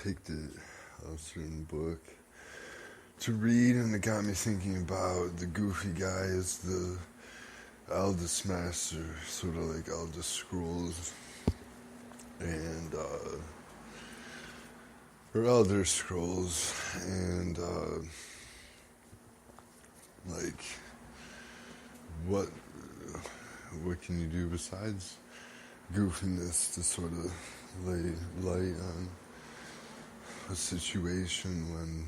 picked a certain book to read, and it got me thinking about the goofy guy as the eldest master, sort of like eldest scrolls, and or elder scrolls, and like what can you do besides goofiness to sort of lay light on a situation when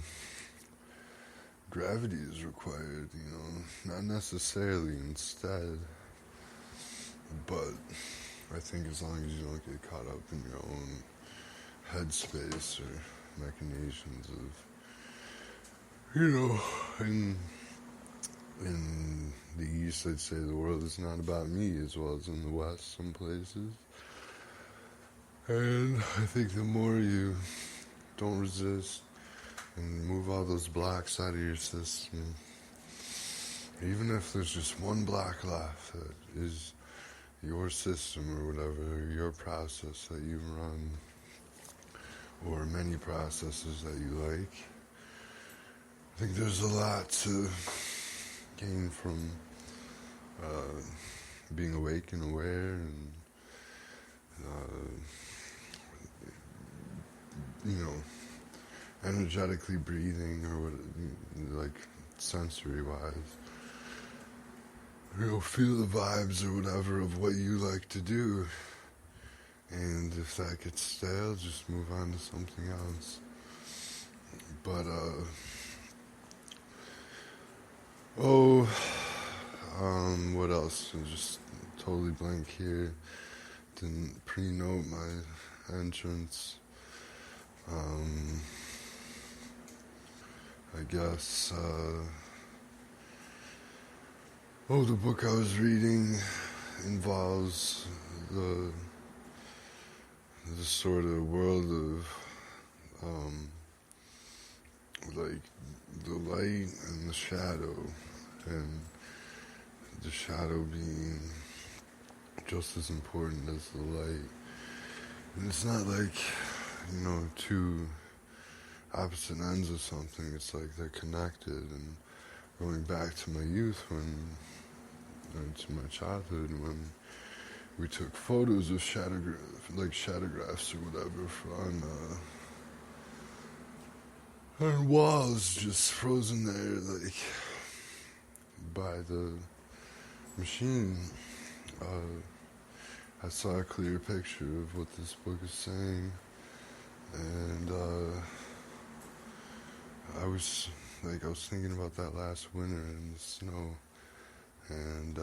gravity is required, not necessarily instead, but I think as long as you don't get caught up in your own headspace or machinations of, in the East, I'd say the world is not about me, as well as in the West, some places. And I think the more you don't resist and move all those blocks out of your system, even if there's just one block left that is your system or whatever, your process that you run, or many processes that you like, I think there's a lot to gain from being awake and aware, and energetically breathing, or what, like sensory wise. Feel the vibes or whatever of what you like to do, and if that gets stale, just move on to something else. But what else? I'm just totally blank here. Didn't pre-note my entrance. I guess, the book I was reading involves the sort of world of, like, the light and the shadow, and the shadow being just as important as the light. And it's not like, two opposite ends of something. It's like they're connected. And going back to my youth, to my childhood, when we took photos of shadowgraphs or whatever on walls, just frozen there, like, by the machine, I saw a clear picture of what this book is saying, and I was thinking about that last winter in the snow, and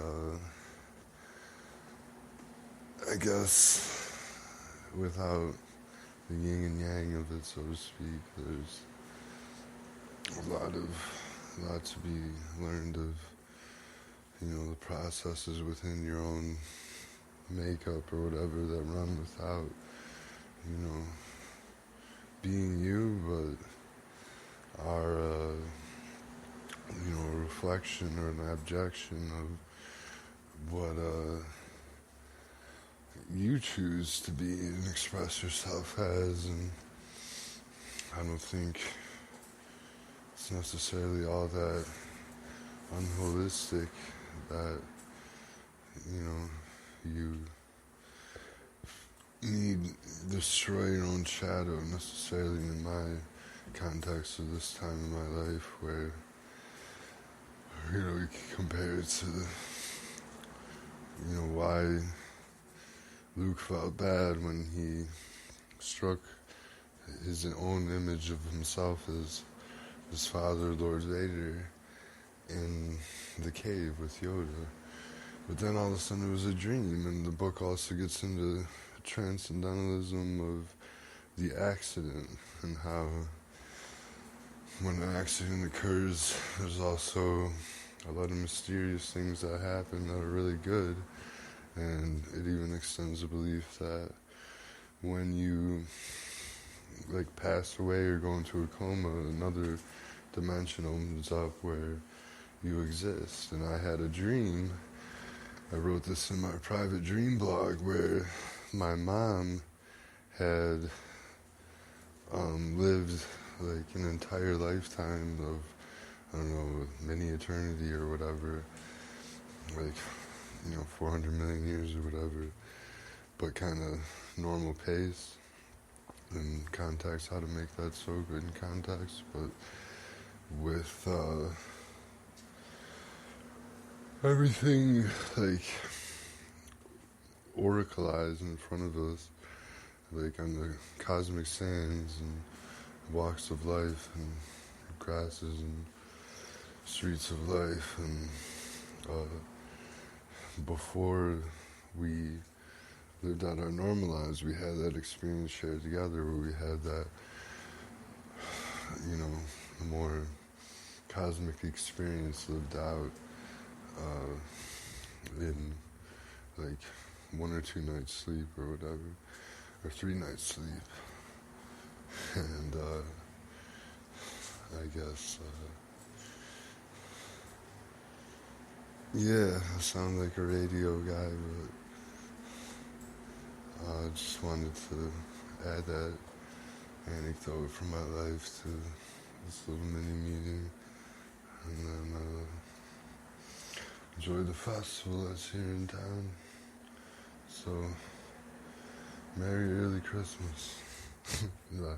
I guess without the yin and yang of it, so to speak, there's a lot to be learned of, the processes within your own makeup or whatever that run without, being you, but are, a reflection or an abjection of what you choose to be and express yourself as. And I don't think it's necessarily all that unholistic that, you need destroy your own shadow necessarily, in my context of this time in my life, where, you can compare it to, why Luke felt bad when he struck his own image of himself as his father, Lord Vader, in the cave with Yoda. But then all of a sudden it was a dream, and the book also gets into transcendentalism of the accident, and how when an accident occurs, there's also a lot of mysterious things that happen that are really good. And it even extends the belief that when you pass away or go into a coma, another dimension opens up where you exist. And I had a dream. I wrote this in my private dream blog, where my mom had lived like an entire lifetime of, I don't know, mini eternity or whatever, like, 400 million years or whatever, but kind of normal pace and context, how to make that so good in context, but with everything like oracleized in front of us, like on the cosmic sands and walks of life and grasses and streets of life, and before we lived out our normal lives, we had that experience shared together where we had that, more cosmic experience lived out in like 1 or 2 nights sleep or whatever, or 3 nights sleep. And I guess, yeah, I sound like a radio guy, but I just wanted to add that anecdote from my life to this little mini meeting, and then enjoy the festival that's here in town. So, Merry Early Christmas. Bye.